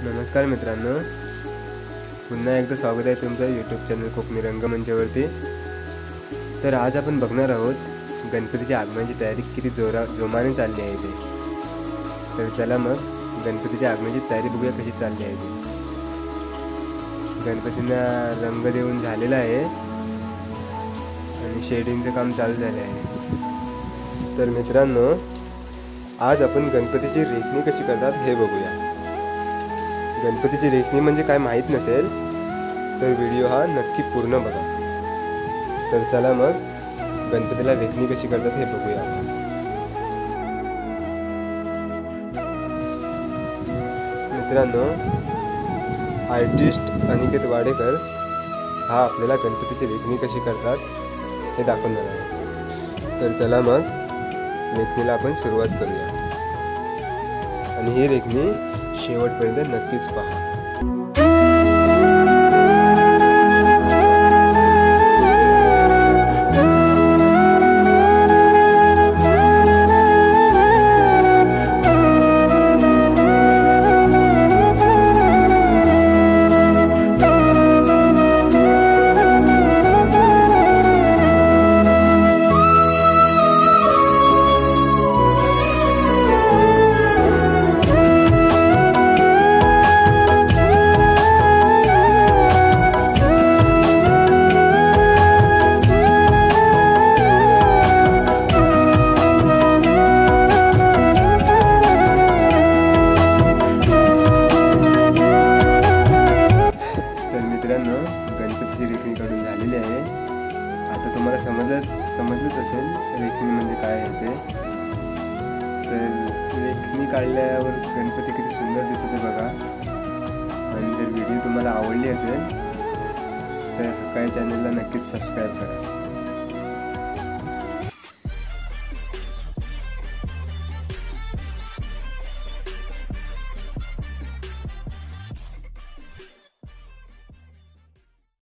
नमस्कार मित्रांनो, पुन्हा एकदा स्वागत आहे तुमचं यूट्यूब चॅनल कोकणी रंगमंचावरती। तर आज आपण बघणार आहोत गणपतीच्या आगमनाची तयारी किती जोमाने चालली आहे ते। तर चला मग गणपतीच्या आगमनाची तयारी बघूया कशी चालली आहे ती। गणपतींना रंग देऊन झालेला आहे आणि शेडिंगचं काम चालू झाले आहे। तर मित्रांनो, आज आपण गणपतीची रेखणी कशी करतात हे बघूया। गणपतीची रेखणी म्हणजे काय माहित नसेल तर व्हिडिओ हा नक्की पूर्ण बघा। तर चला मग गणपतीला रेखणी कशी करतात हे बघूया। मित्रांनो, आर्टिस्ट अनिकेत वाडेकर हा आपल्याला गणपतीची रेखणी कशी करतात हे दाखवणार आहे। तर चला मग रेखणीला आपण सुरुवात करूया आणि ही रेखणी शेवटपर्यंत नक्कीच पहा। गणपतीची रेखणी काढून झालेली आहे। आता तुम्हाला समजलंच असेल रेखणी म्हणजे काय आहे ते। तर रेखणी काढल्यावर गणपती किती सुंदर दिसतो ते बघा। आणि जर व्हिडिओ तुम्हाला आवडली असेल तर हक्काई चॅनलला नक्कीच सबस्क्राईब करा।